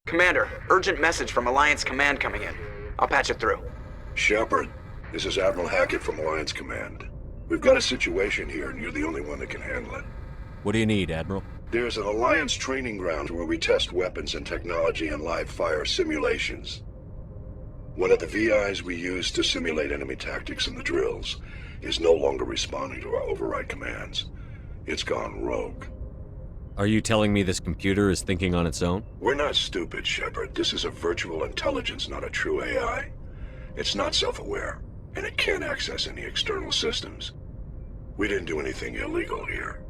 Commander, urgent message from Alliance Command coming in. I'll patch it through. Shepard, this is Admiral Haket from Alliance Command. We've got a situation here, and you're the only one that can handle it. What do you need, Admiral? There's an Alliance training ground where we test weapons and technology in live-fire simulations. One of the VIs we use to simulate enemy tactics in the drills is no longer responding to our override commands. It's gone rogue. Are you telling me this computer is thinking on its own? We're not stupid, Shepard. This is a virtual intelligence, not a true AI. It's not self-aware, and it can't access any external systems. We didn't do anything illegal here.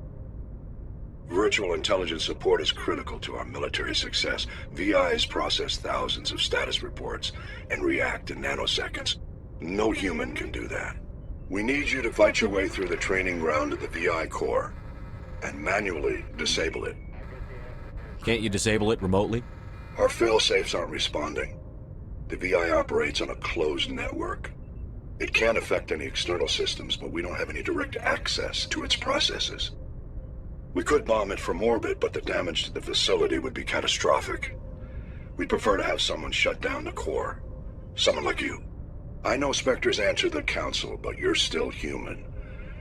Virtual intelligence support is critical to our military success. VIs process thousands of status reports and react in nanoseconds. No human can do that. We need you to fight your way through the training ground to the VI core and manually disable it. Can't you disable it remotely? Our fail-safes aren't responding. The VI operates on a closed network. It can't affect any external systems, but we don't have any direct access to its processes. We could bomb it from orbit, but the damage to the facility would be catastrophic. We'd prefer to have someone shut down the core. Someone like you. I know Spectres answer the Council, but you're still human.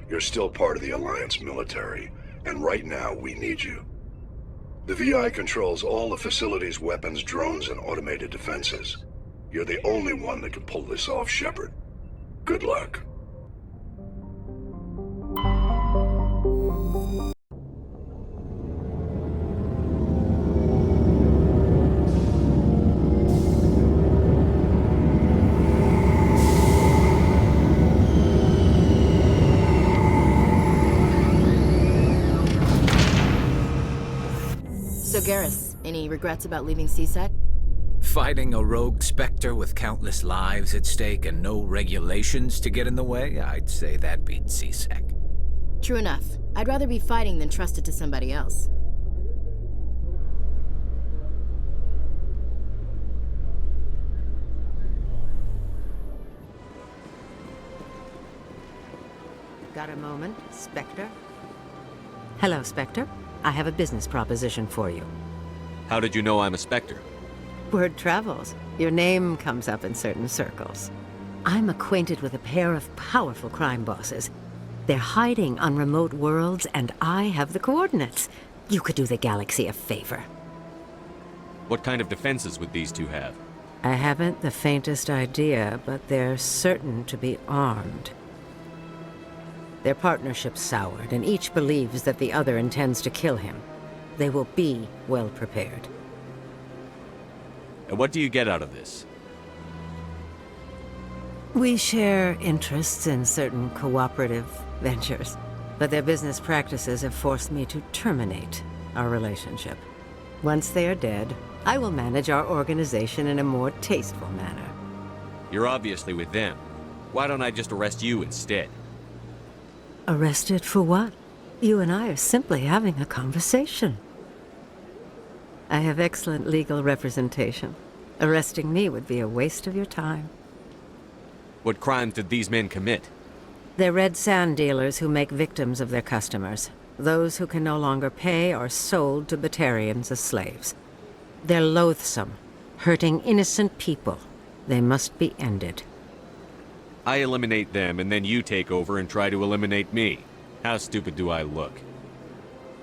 You're still part of the Alliance military, and right now we need you. The VI controls all the facility's weapons, drones, and automated defenses. You're the only one that can pull this off, Shepard. Good luck. So Garrus, any regrets about leaving CSEC? Fighting a rogue Spectre with countless lives at stake and no regulations to get in the way? I'd say that beats CSEC. True enough. I'd rather be fighting than trusted to somebody else. Got a moment, Spectre? Hello, Spectre. I have a business proposition for you. How did you know I'm a Spectre? Word travels. Your name comes up in certain circles. I'm acquainted with a pair of powerful crime bosses. They're hiding on remote worlds, and I have the coordinates. You could do the galaxy a favor. What kind of defenses would these two have? I haven't the faintest idea, but they're certain to be armed. Their partnership's soured, and each believes that the other intends to kill him. They will be well prepared. And what do you get out of this? We share interests in certain cooperative ventures, but their business practices have forced me to terminate our relationship. Once they are dead, I will manage our organization in a more tasteful manner. You're obviously with them. Why don't I just arrest you instead? Arrested for what? You and I are simply having a conversation. I have excellent legal representation. Arresting me would be a waste of your time. What crimes did these men commit? They're red sand dealers who make victims of their customers. Those who can no longer pay are sold to Batarians as slaves. They're loathsome, hurting innocent people. They must be ended. I eliminate them, and then you take over and try to eliminate me. How stupid do I look?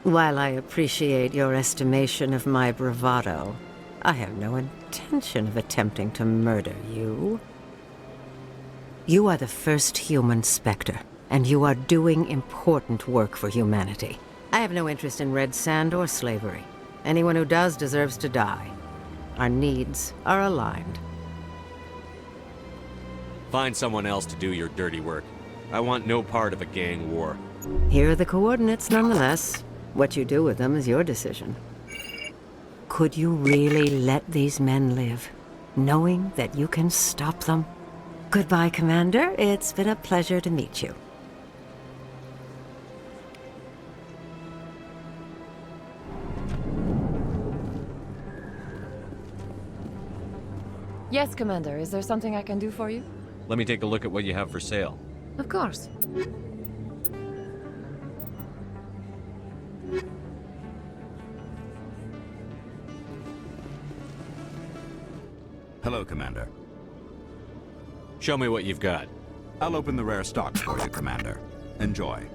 While I appreciate your estimation of my bravado, I have no intention of attempting to murder you. You are the first human Spectre, and you are doing important work for humanity. I have no interest in red sand or slavery. Anyone who does deserves to die. Our needs are aligned. Find someone else to do your dirty work. I want no part of a gang war. Here are the coordinates nonetheless. What you do with them is your decision. Could you really let these men live, knowing that you can stop them? Goodbye, Commander. It's been a pleasure to meet you. Yes, Commander. Is there something I can do for you? Let me take a look at what you have for sale. Of course. Hello, Commander. Show me what you've got. I'll open the rare stock for you, Commander. Enjoy.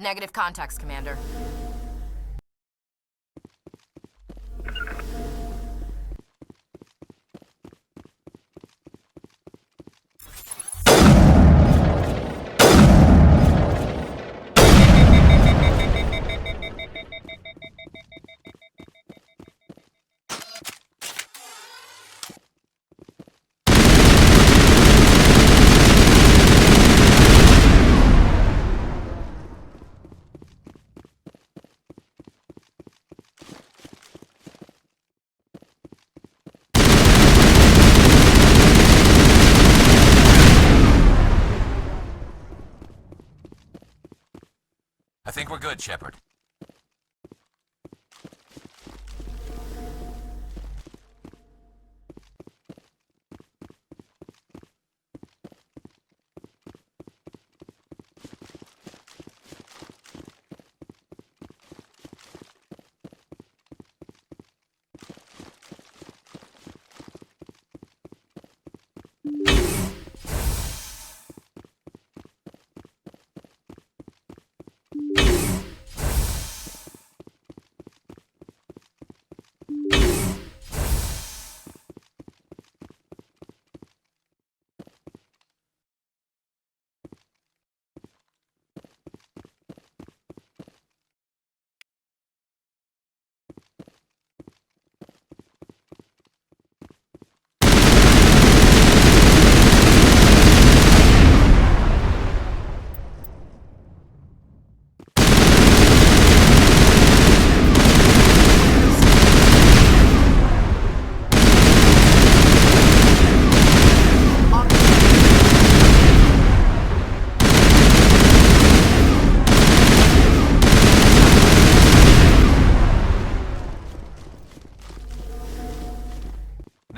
Negative contacts, Commander. I think we're good, Shepard.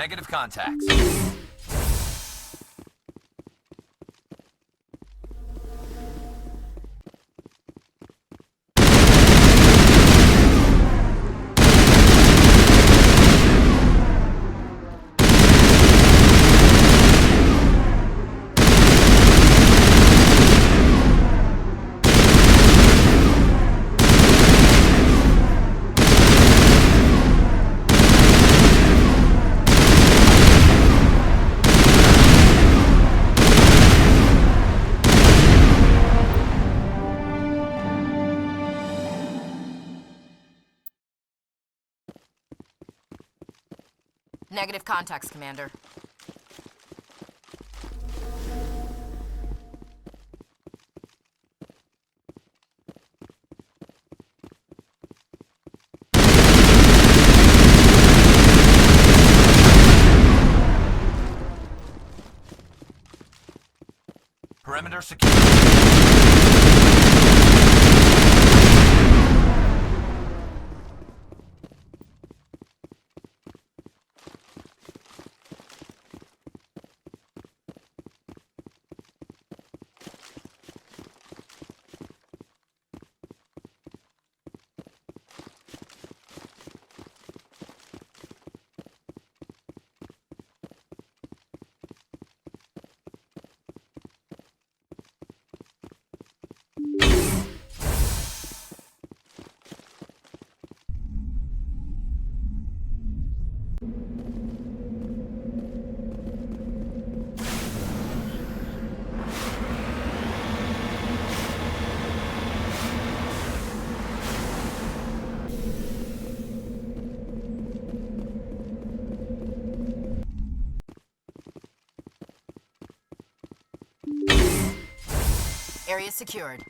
Negative contacts. Negative contacts, Commander. Perimeter secure. Area secured.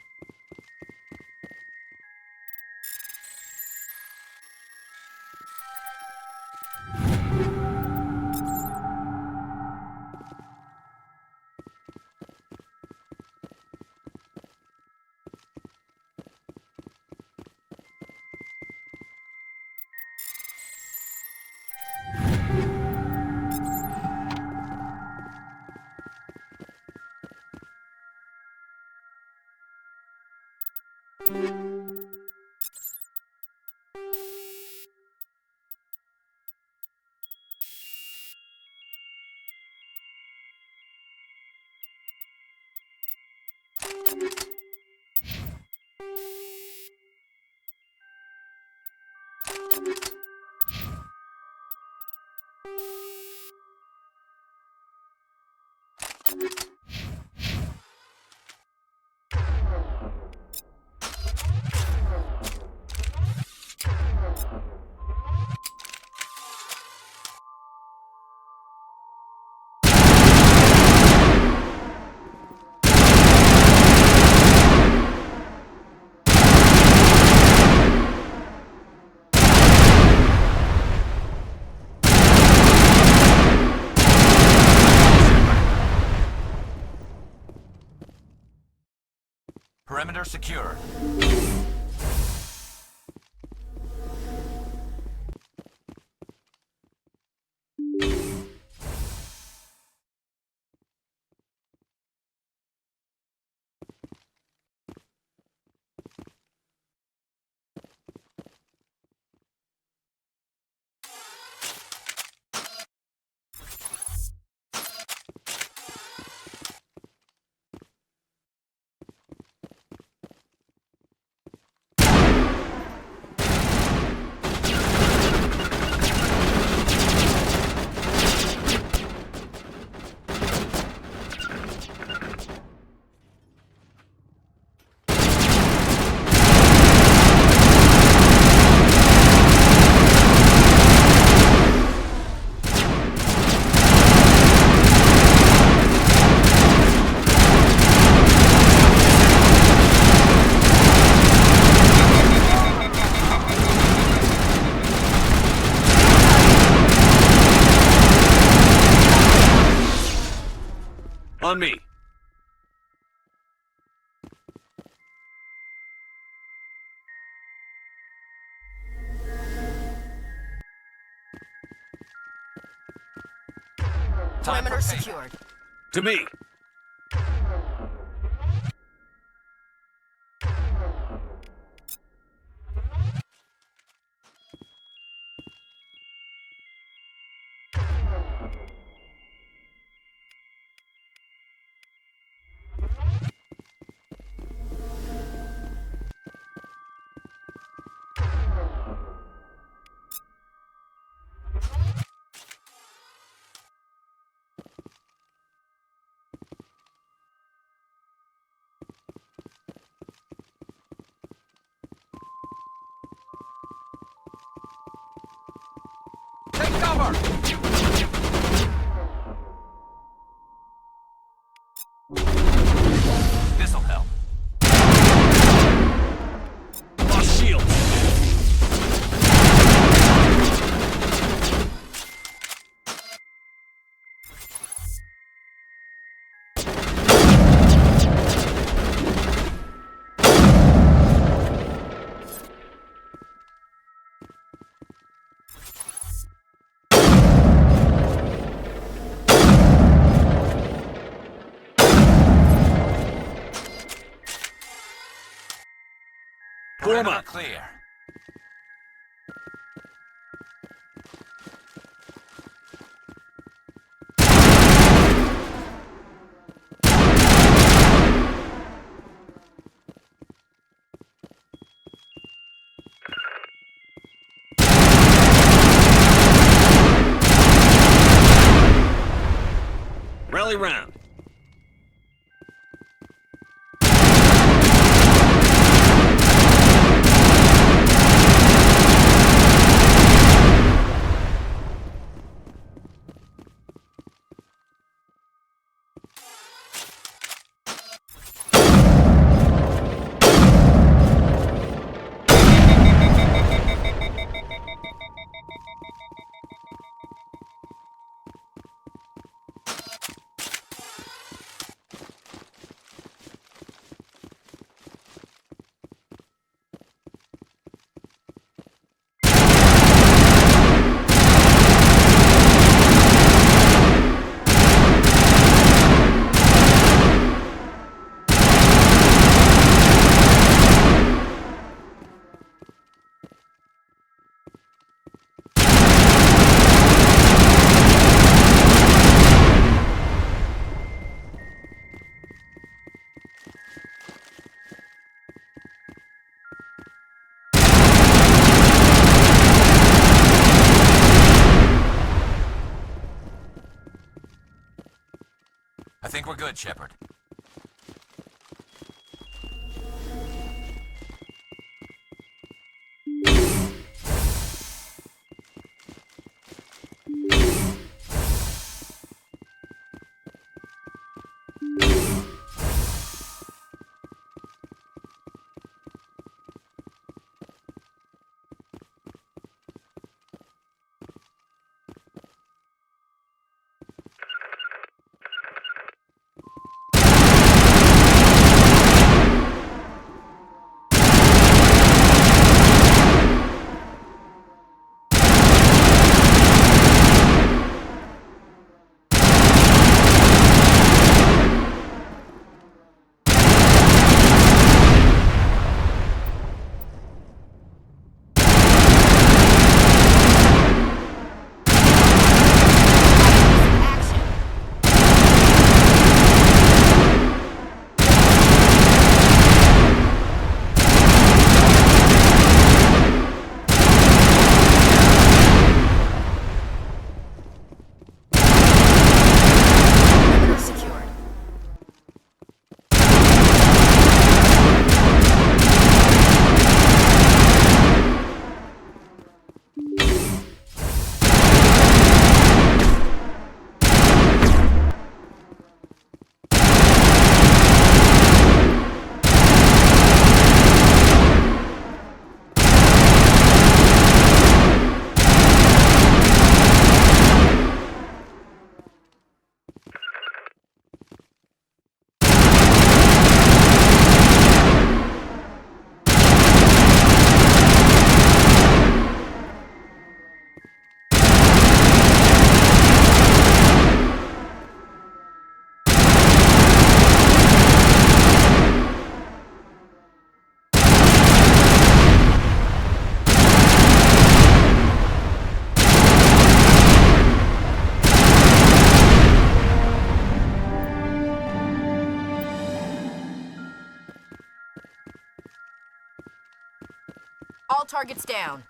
Perimeter secure. On me. Perimeter secured. To me. Take cover! This'll help. Lost shield. Perimeter clear. Rally round. I think we're good, Shepard. All targets down.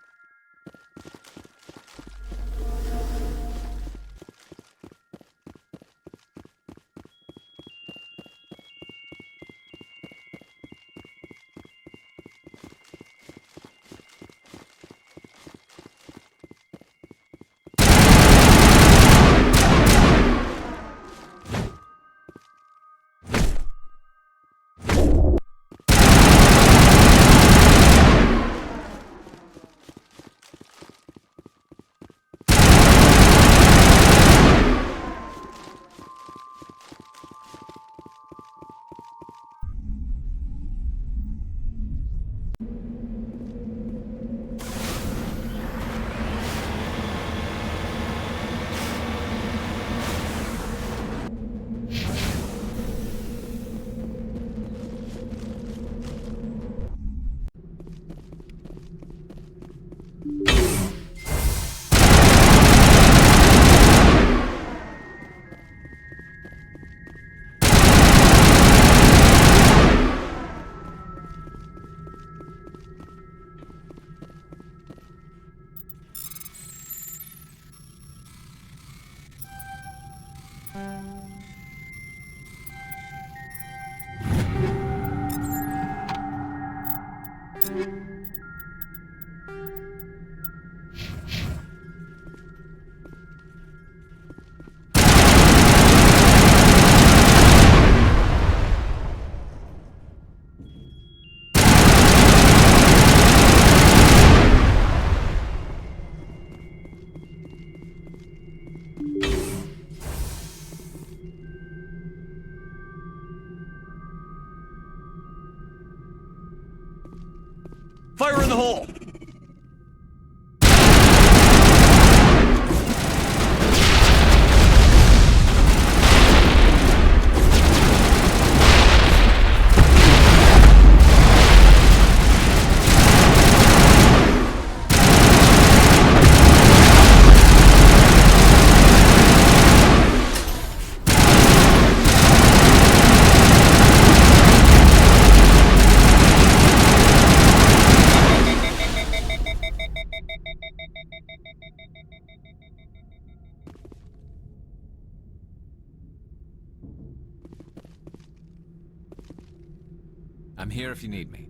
I'm here if you need me.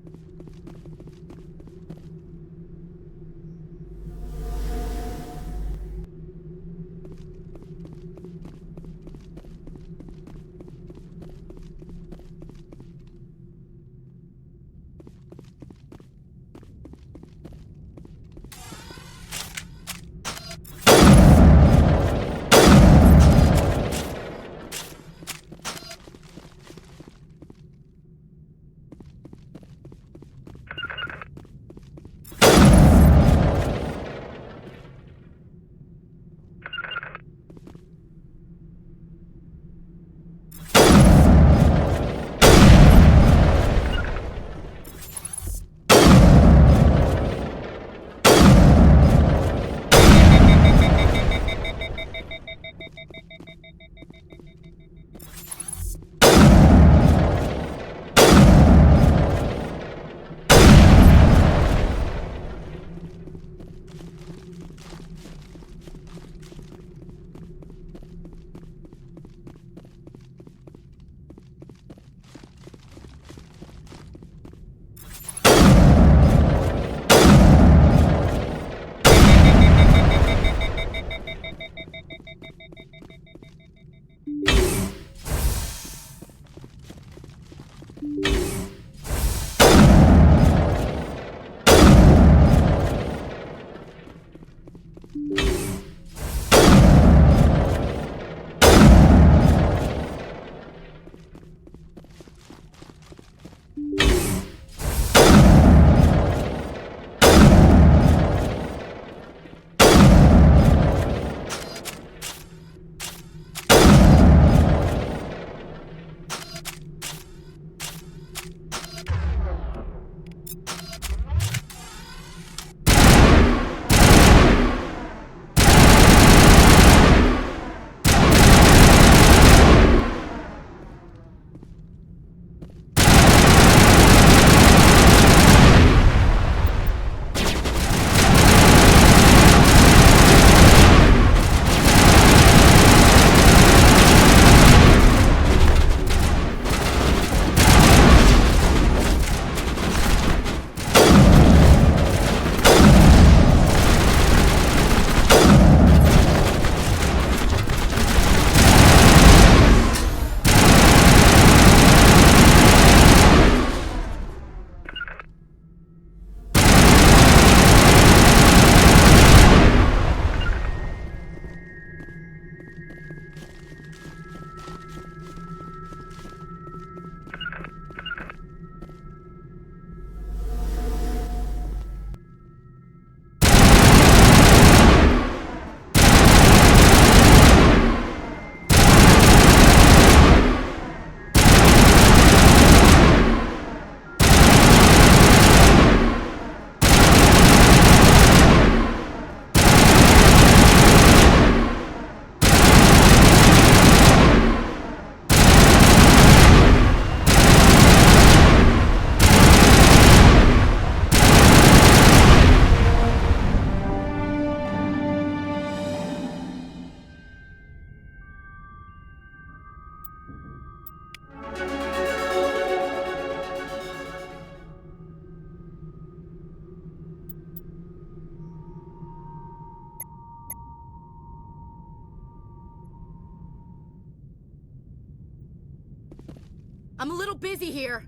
I'm a little busy here.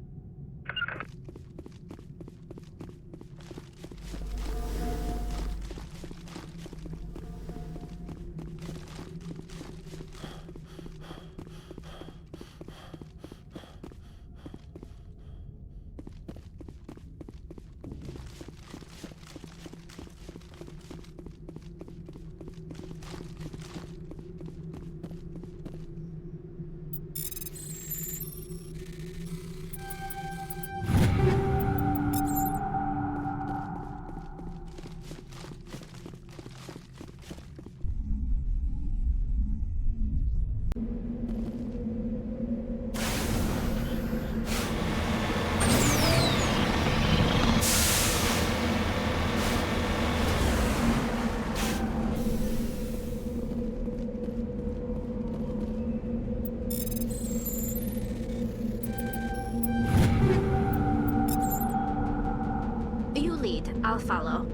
I'll follow.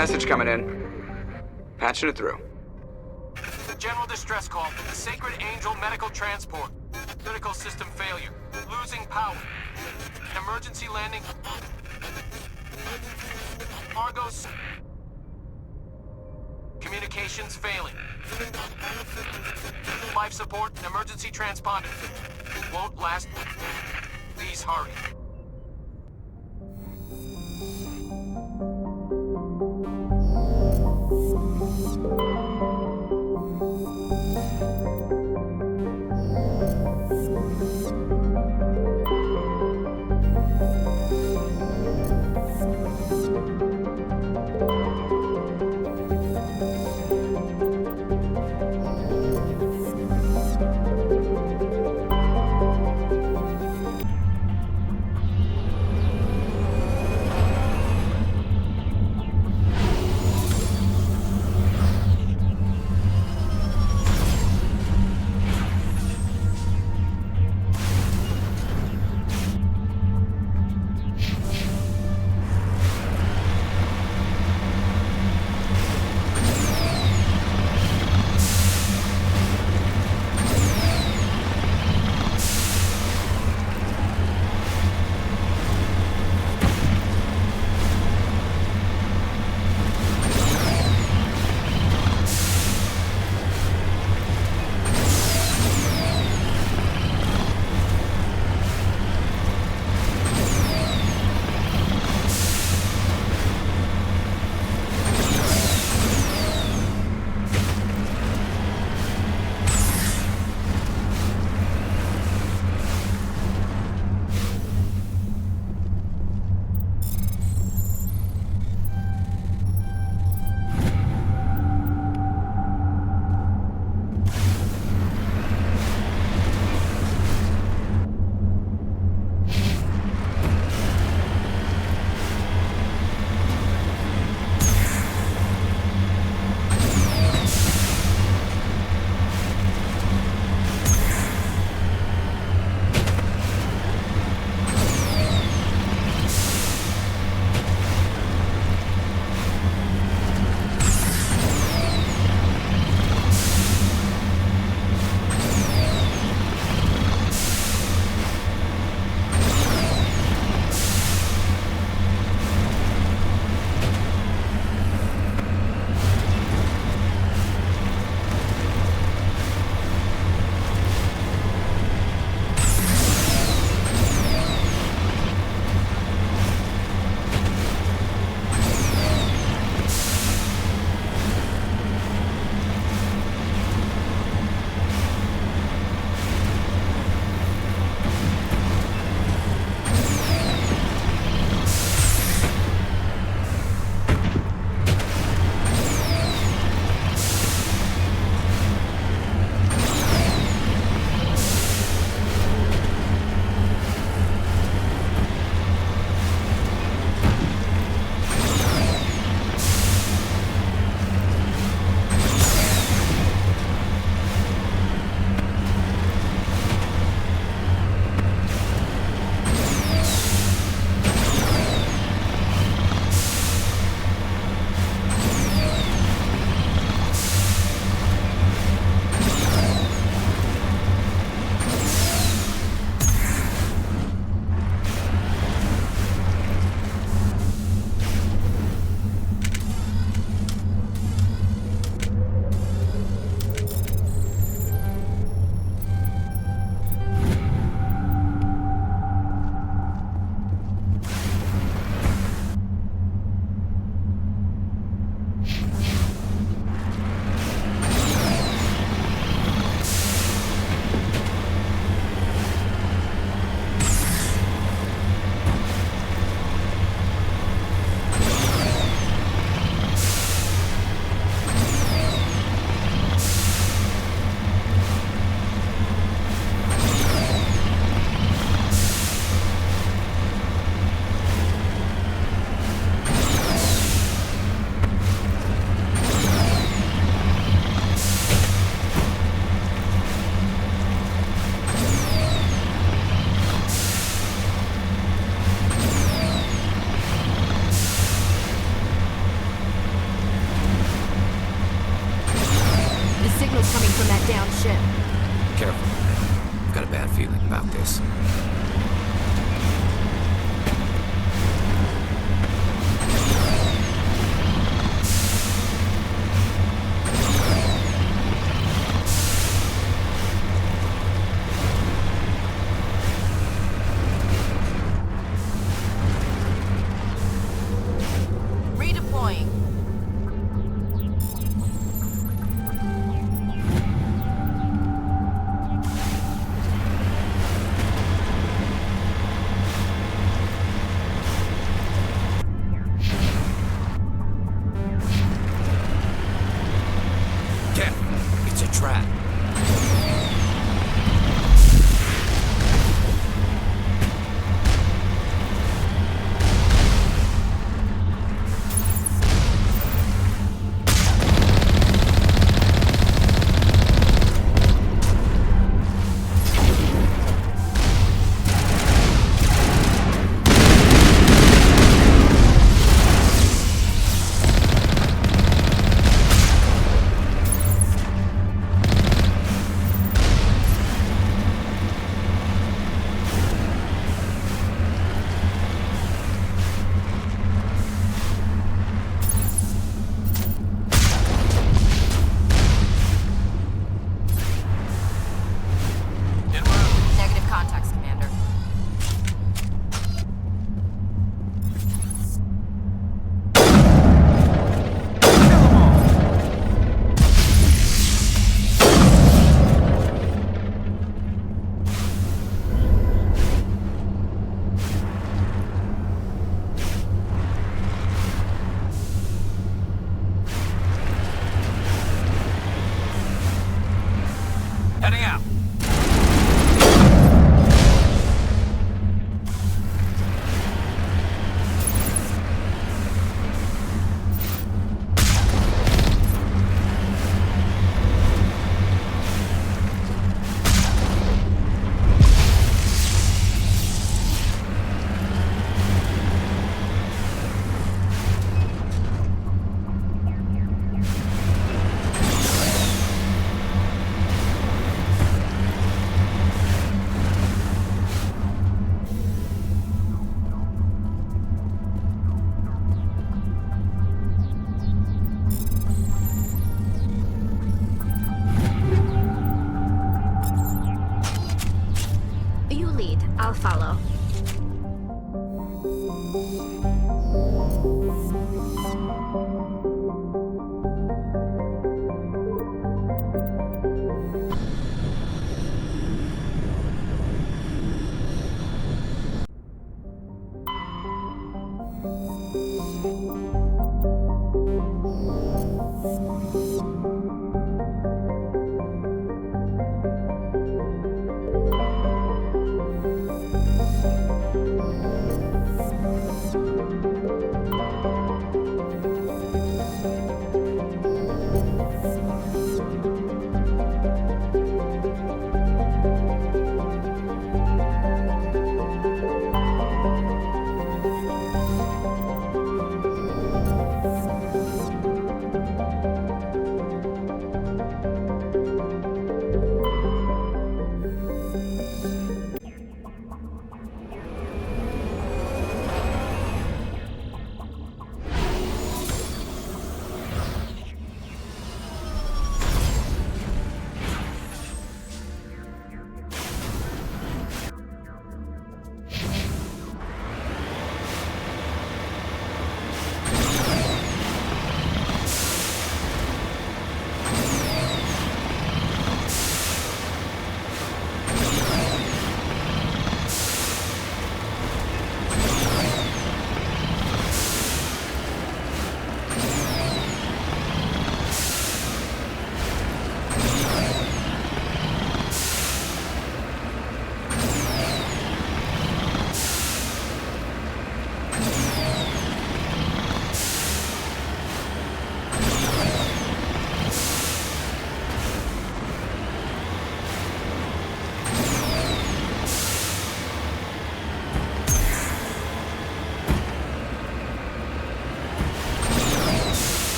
Message coming in. Patching it through. General distress call from the Sacred Angel Medical Transport. Critical system failure. Losing power. Emergency landing. Argos. Communications failing. Life support and emergency transponder. Won't last. Please hurry.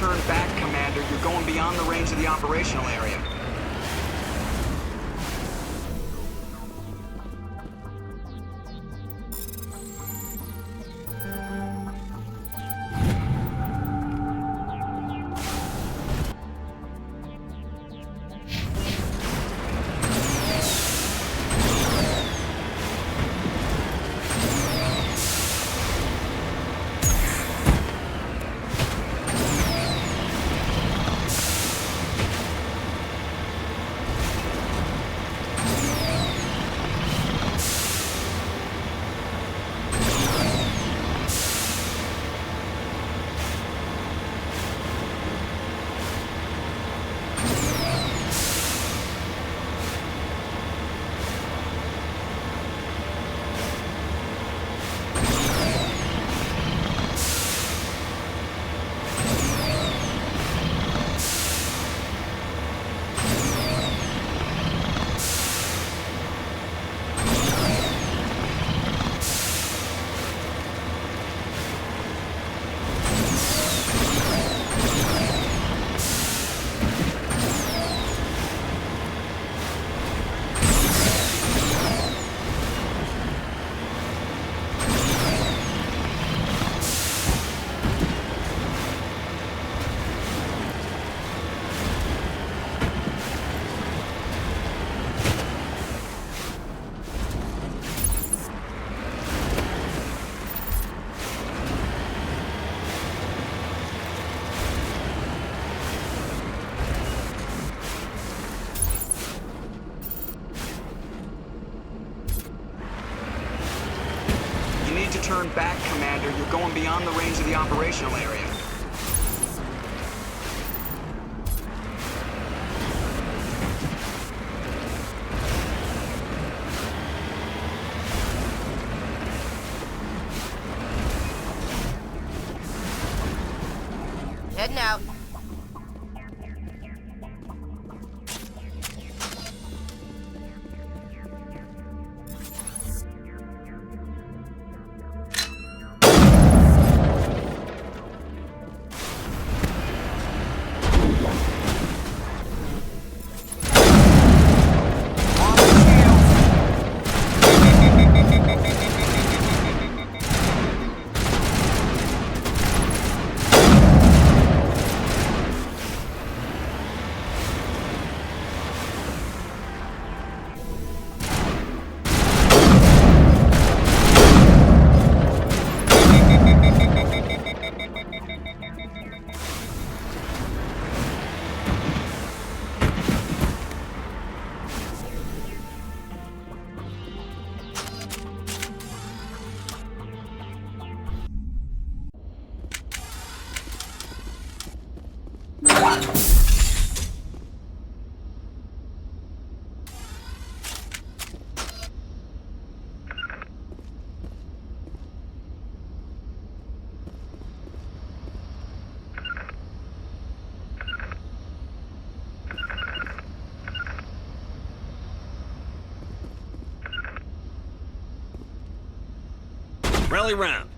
turn back, Commander. You're going beyond the range of the operational area. Turn back, Commander. You're going beyond the range of the operational area. Heading out. Rally round.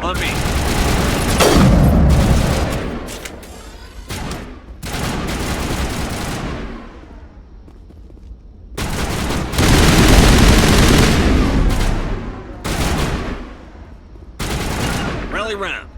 On me. Rally round.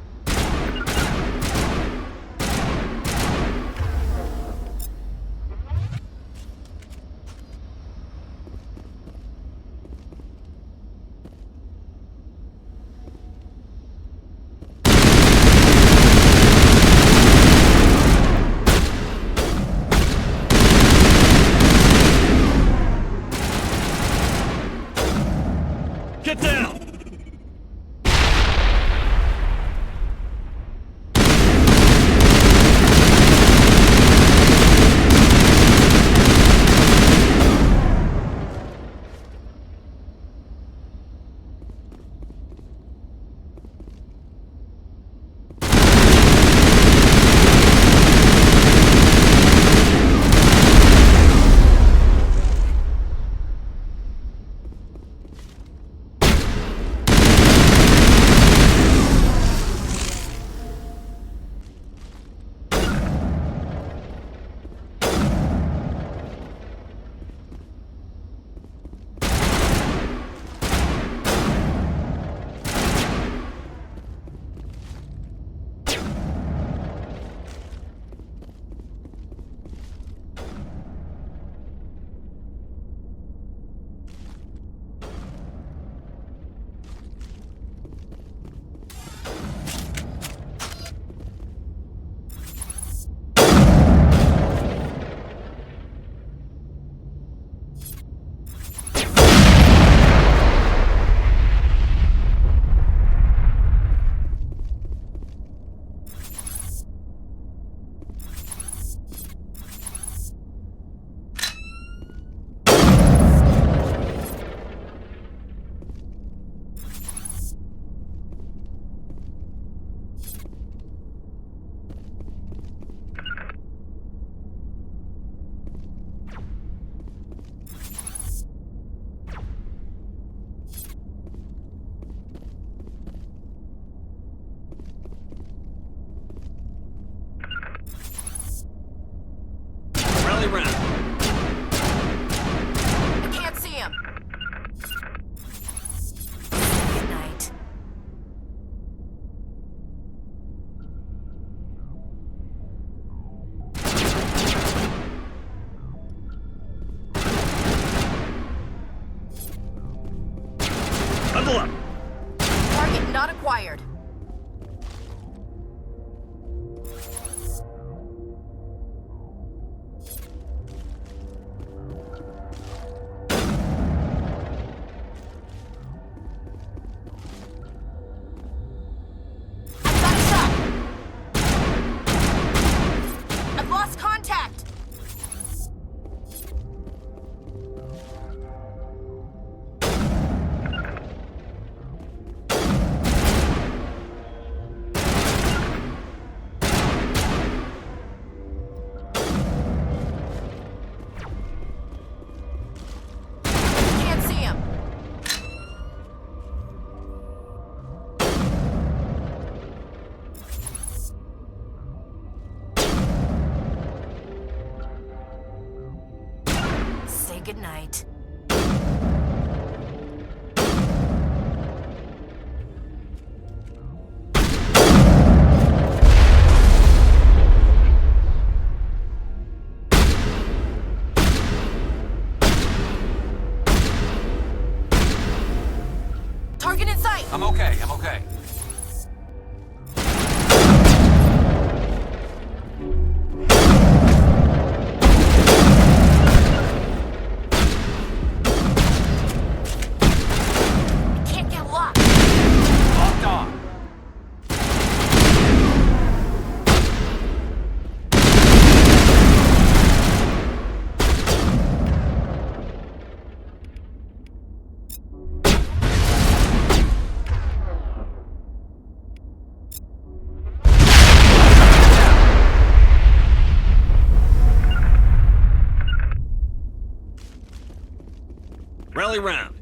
Huddle up! Target not acquired. Good night. Target in sight. I'm okay, I'm okay. Rally round.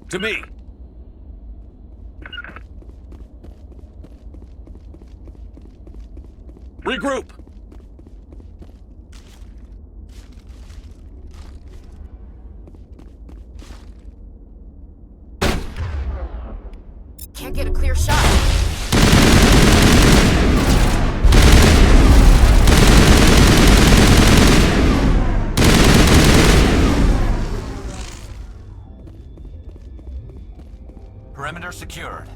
To me. Regroup. Can't get a clear shot. Perimeter secured.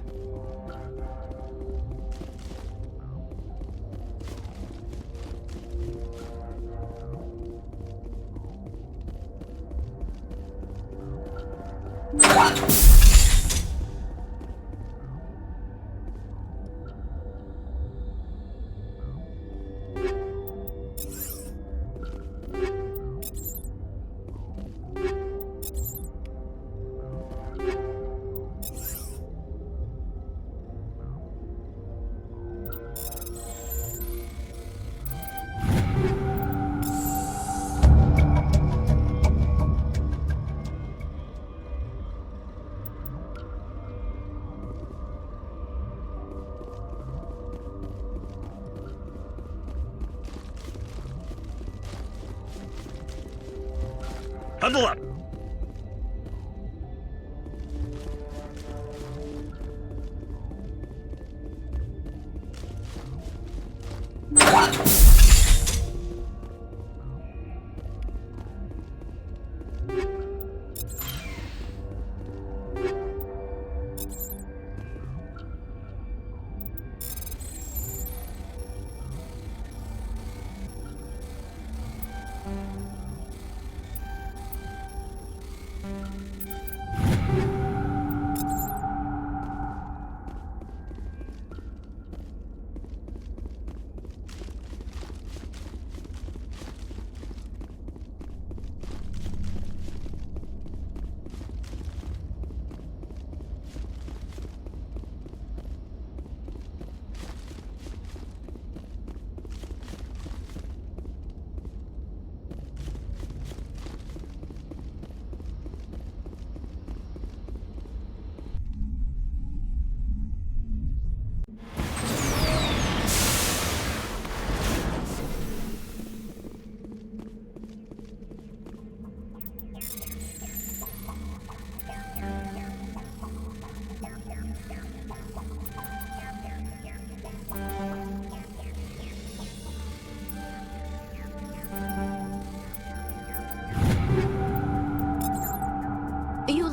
Huddle up!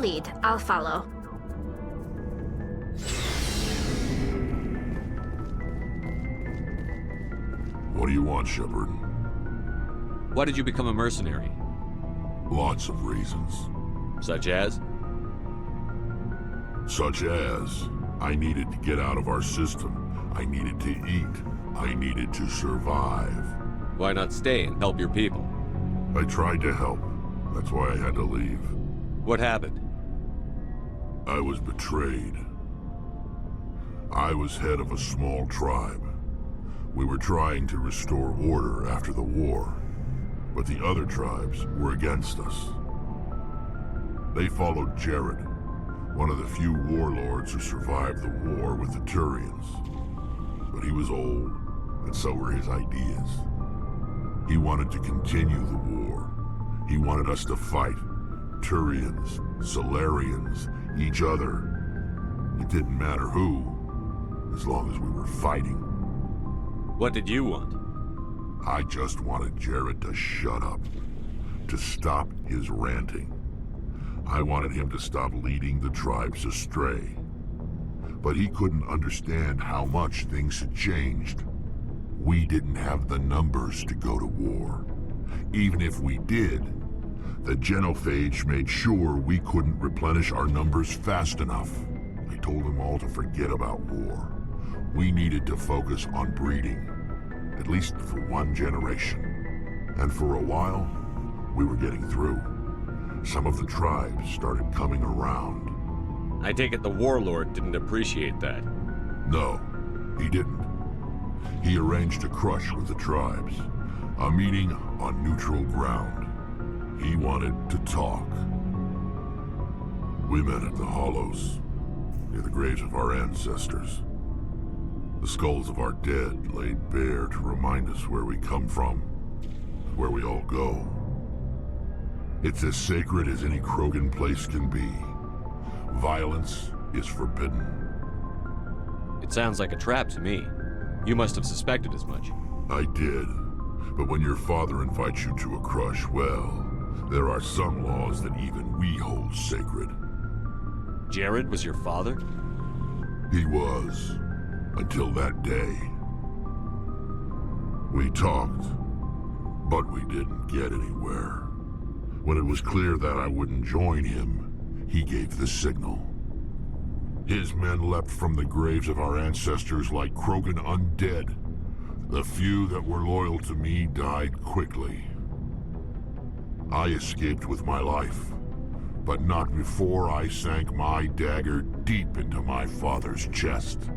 lead. I'll follow. What do you want, Shepard? Why did you become a mercenary? Lots of reasons. Such as? Such as, I needed to get out of our system. I needed to eat. I needed to survive. Why not stay and help your people? I tried to help. That's why I had to leave. What happened? I was betrayed. I was head of a small tribe. We were trying to restore order after the war, but the other tribes were against us. They followed Jared, one of the few warlords who survived the war with the Turians. But he was old, and so were his ideas. He wanted to continue the war. He wanted us to fight. Turians, Solarians, each other. It didn't matter who, as long as we were fighting. What did you want? I just wanted Jared to shut up, to stop his ranting. I wanted him to stop leading the tribes astray. But he couldn't understand how much things had changed. We didn't have the numbers to go to war. Even if we did, the genophage made sure we couldn't replenish our numbers fast enough. I told them all to forget about war. We needed to focus on breeding, at least for one generation. And for a while, we were getting through. Some of the tribes started coming around. I take it the warlord didn't appreciate that. No, he didn't. He arranged a crush with the tribes, a meeting on neutral ground. He wanted to talk. We met at the Hollows, near the graves of our ancestors. The skulls of our dead laid bare to remind us where we come from, and where we all go. It's as sacred as any Krogan place can be. Violence is forbidden. It sounds like a trap to me. You must have suspected as much. I did. But when your father invites you to a crush, well, there are some laws that even we hold sacred. Jared was your father? He was. Until that day. We talked, but we didn't get anywhere. When it was clear that I wouldn't join him, he gave the signal. His men leapt from the graves of our ancestors like Krogan undead. The few that were loyal to me died quickly. I escaped with my life, but not before I sank my dagger deep into my father's chest.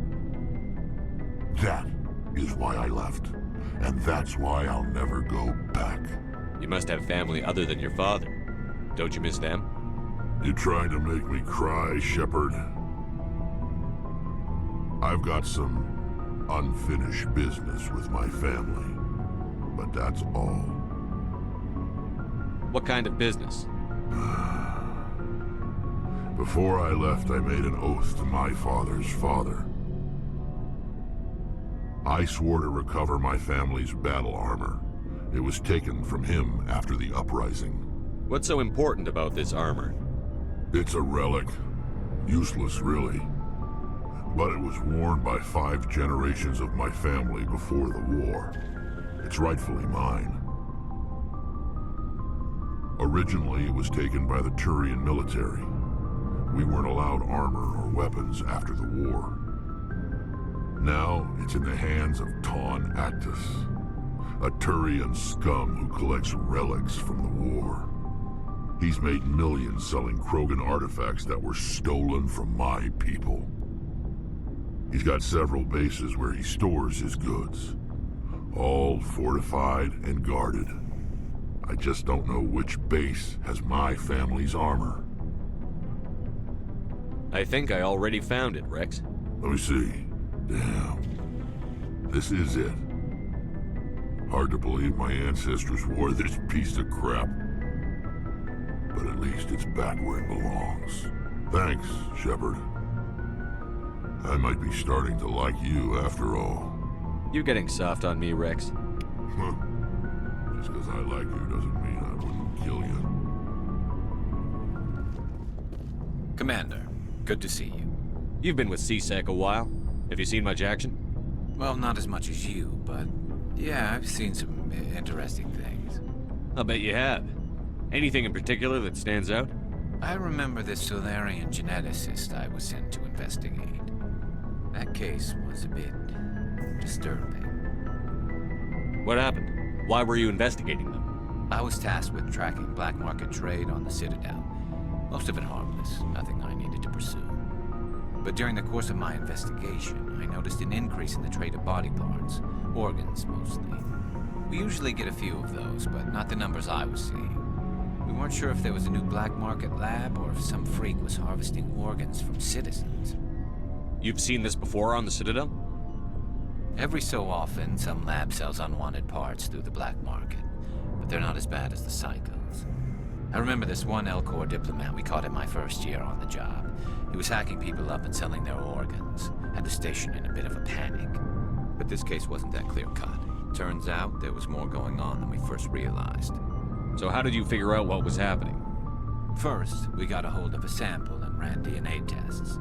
That is why I left, and that's why I'll never go back. You must have family other than your father. Don't you miss them? You trying to make me cry, Shepard? I've got some unfinished business with my family, but that's all. What kind of business? Before I left, I made an oath to my father's father. I swore to recover my family's battle armor. It was taken from him after the uprising. What's so important about this armor? It's a relic. Useless, really. But it was worn by 5 generations of my family before the war. It's rightfully mine. Originally, it was taken by the Turian military. We weren't allowed armor or weapons after the war. Now, it's in the hands of Taun Actus, a Turian scum who collects relics from the war. He's made millions selling Krogan artifacts that were stolen from my people. He's got several bases where he stores his goods, all fortified and guarded. I just don't know which base has my family's armor. I think I already found it, Rex. Let me see. Damn. This is it. Hard to believe my ancestors wore this piece of crap. But at least it's back where it belongs. Thanks, Shepard. I might be starting to like you after all. You getting soft on me, Rex? Just because I like you doesn't mean I wouldn't kill you. Commander, good to see you. You've been with CSEC a while. Have you seen much action? Well, not as much as you, but yeah, I've seen some interesting things. I'll bet you have. Anything in particular that stands out? I remember this Solarian geneticist I was sent to investigate. That case was a bit disturbing. What happened? Why were you investigating them? I was tasked with tracking black market trade on the Citadel. Most of it harmless, nothing I needed to pursue. But during the course of my investigation, I noticed an increase in the trade of body parts, organs mostly. We usually get a few of those, but not the numbers I was seeing. We weren't sure if there was a new black market lab or if some freak was harvesting organs from citizens. You've seen this before on the Citadel? Every so often, some lab sells unwanted parts through the black market, but they're not as bad as the psychos. I remember this one L-Corps diplomat we caught in my first year on the job. He was hacking people up and selling their organs, had the station in a bit of a panic. But this case wasn't that clear-cut. Turns out there was more going on than we first realized. So how did you figure out what was happening? First, we got a hold of a sample and ran DNA tests.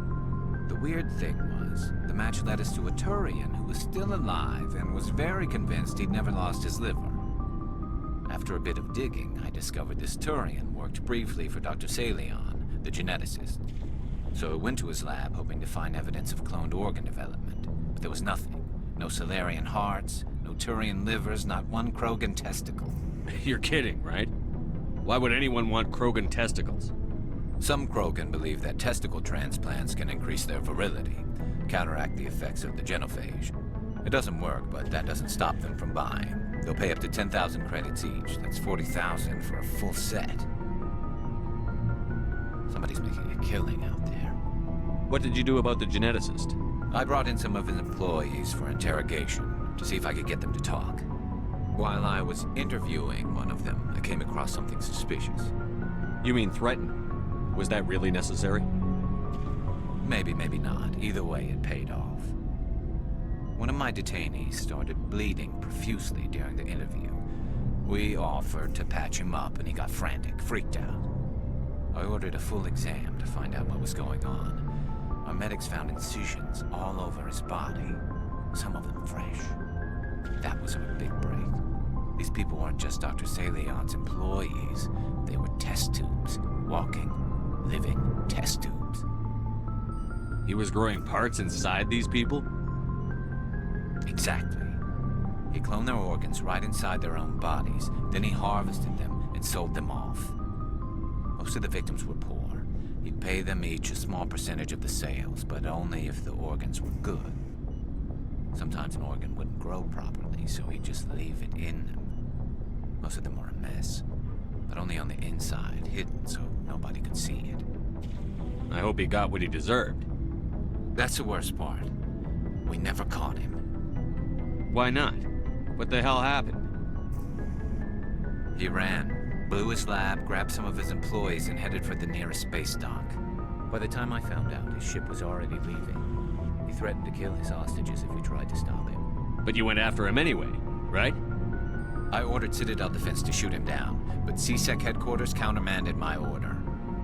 The weird thing was, the match led us to a Turian who was still alive and was very convinced he'd never lost his liver. After a bit of digging, I discovered this Turian worked briefly for Dr. Salyon, the geneticist. So I went to his lab hoping to find evidence of cloned organ development, but there was nothing. No Solarian hearts, no Turian livers, not one Krogan testicle. You're kidding, right? Why would anyone want Krogan testicles? Some Krogan believe that testicle transplants can increase their virility, counteract the effects of the genophage. It doesn't work, but that doesn't stop them from buying. They'll pay up to 10,000 credits each. That's 40,000 for a full set. Somebody's making a killing out there. What did you do about the geneticist? I brought in some of his employees for interrogation to see if I could get them to talk. While I was interviewing one of them, I came across something suspicious. You mean threaten? Was that really necessary? Maybe, maybe not. Either way, it paid off. One of my detainees started bleeding profusely during the interview. We offered to patch him up and he got frantic, freaked out. I ordered a full exam to find out what was going on. Our medics found incisions all over his body, some of them fresh. That was our big break. These people weren't just Dr. Salyon's employees. They were test tubes, walking, living test tubes. He was growing parts inside these people? Exactly. He cloned their organs right inside their own bodies, then he harvested them and sold them off. Most of the victims were poor. He'd pay them each a small percentage of the sales, but only if the organs were good. Sometimes an organ wouldn't grow properly, so he'd just leave it in them. Most of them were a mess, but only on the inside, hidden so nobody could see it. I hope he got what he deserved. That's the worst part. We never caught him. Why not? What the hell happened? He ran, blew his lab, grabbed some of his employees, and headed for the nearest space dock. By the time I found out, his ship was already leaving. He threatened to kill his hostages if we tried to stop him. But you went after him anyway, right? I ordered Citadel Defense to shoot him down, but CSEC headquarters countermanded my order.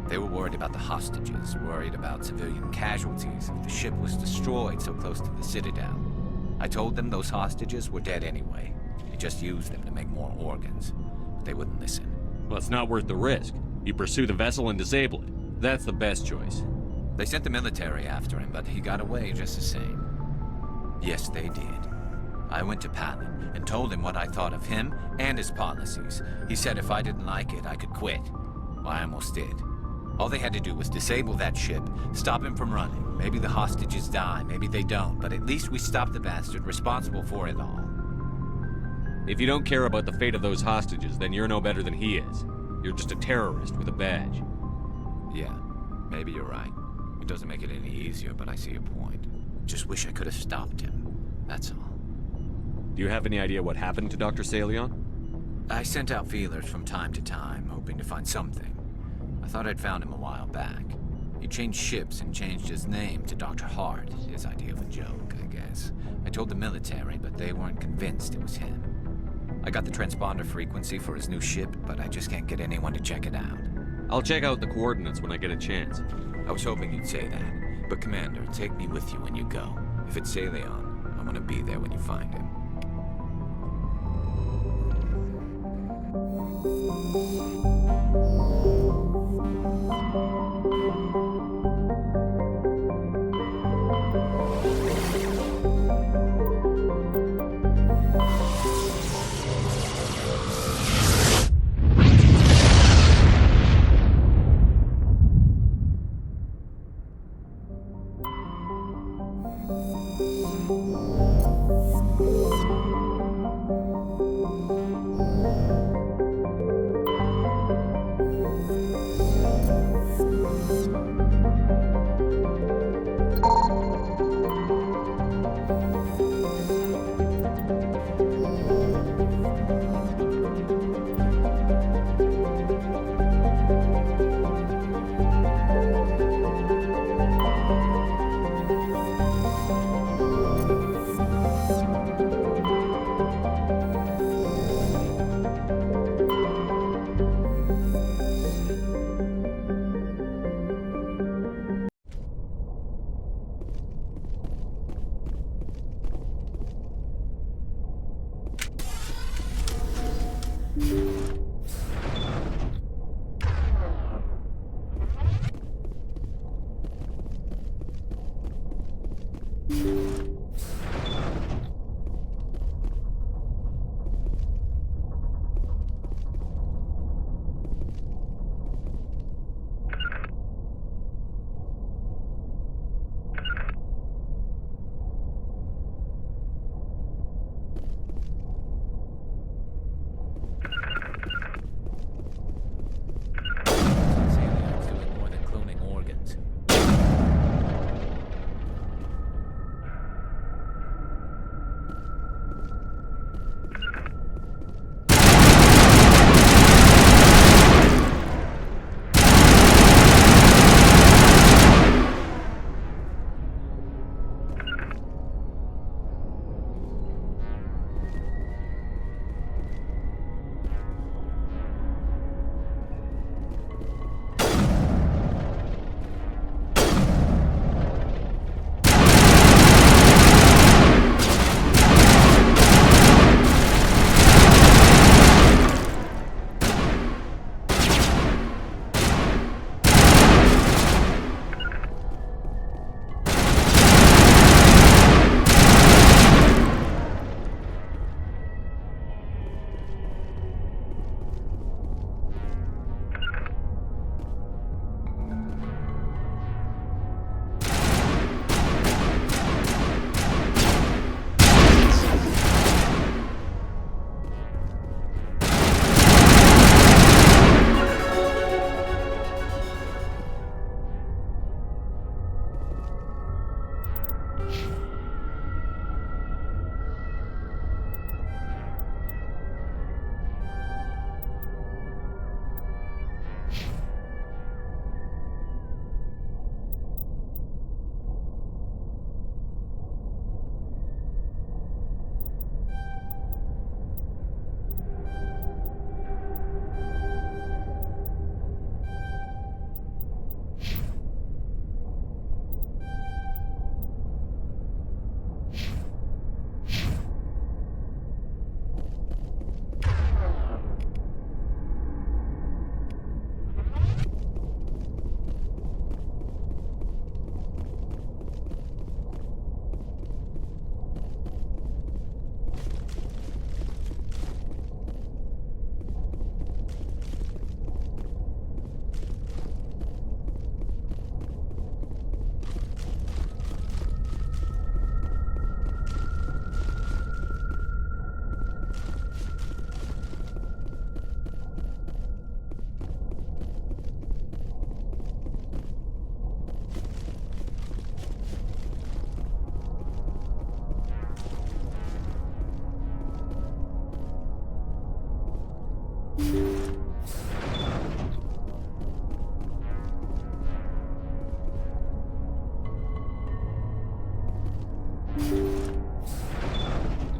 They were worried about the hostages, worried about civilian casualties if the ship was destroyed so close to the Citadel. I told them those hostages were dead anyway. They just used them to make more organs. But they wouldn't listen. Well, it's not worth the risk. You pursue the vessel and disable it. That's the best choice. They sent the military after him, but he got away just the same. Yes, they did. I went to Palin and told him what I thought of him and his policies. He said if I didn't like it, I could quit. Well, I almost did. All they had to do was disable that ship, stop him from running. Maybe the hostages die, maybe they don't, but at least we stopped the bastard responsible for it all. If you don't care about the fate of those hostages, then you're no better than he is. You're just a terrorist with a badge. Yeah, maybe you're right. It doesn't make it any easier, but I see your point. Just wish I could have stopped him. That's all. Do you have any idea what happened to Dr. Salyon? I sent out feelers from time to time, hoping to find something. I thought I'd found him a while back. He changed ships and changed his name to Dr. Hart, his idea of a joke, I guess. I told the military, but they weren't convinced it was him. I got the transponder frequency for his new ship, but I just can't get anyone to check it out. I'll check out the coordinates when I get a chance. I was hoping you'd say that. But Commander, take me with you when you go. If it's Salyon, I'm gonna be there when you find him.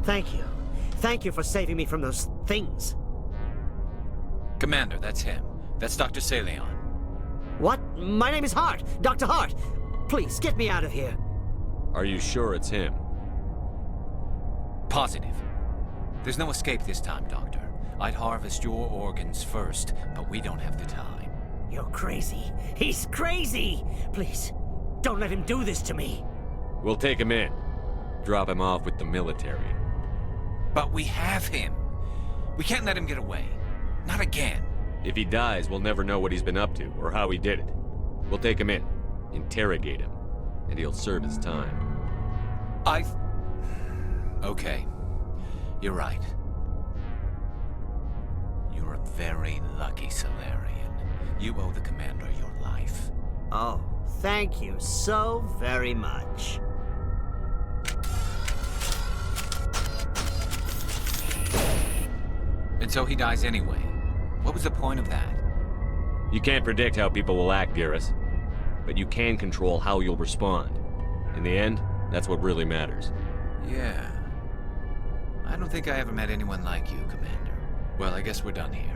Thank you. Thank you for saving me from those things. Commander, that's him. That's Dr. Salyon. What? My name is Hart. Dr. Hart. Please, get me out of here. Are you sure it's him? Positive. There's no escape this time, Doctor. I'd harvest your organs first, but we don't have the time. You're crazy. He's crazy! Please, don't let him do this to me. We'll take him in. Drop him off with the military. But we have him. We can't let him get away. Not again. If he dies, we'll never know what he's been up to, or how he did it. We'll take him in, interrogate him, and he'll serve his time. Okay. You're right. You're a very lucky Salarian. You owe the Commander your life. Oh, thank you so very much. And so he dies anyway. What was the point of that? You can't predict how people will act, Garrus. But you can control how you'll respond. In the end, that's what really matters. Yeah. I don't think I ever met anyone like you, Commander. Well, I guess we're done here.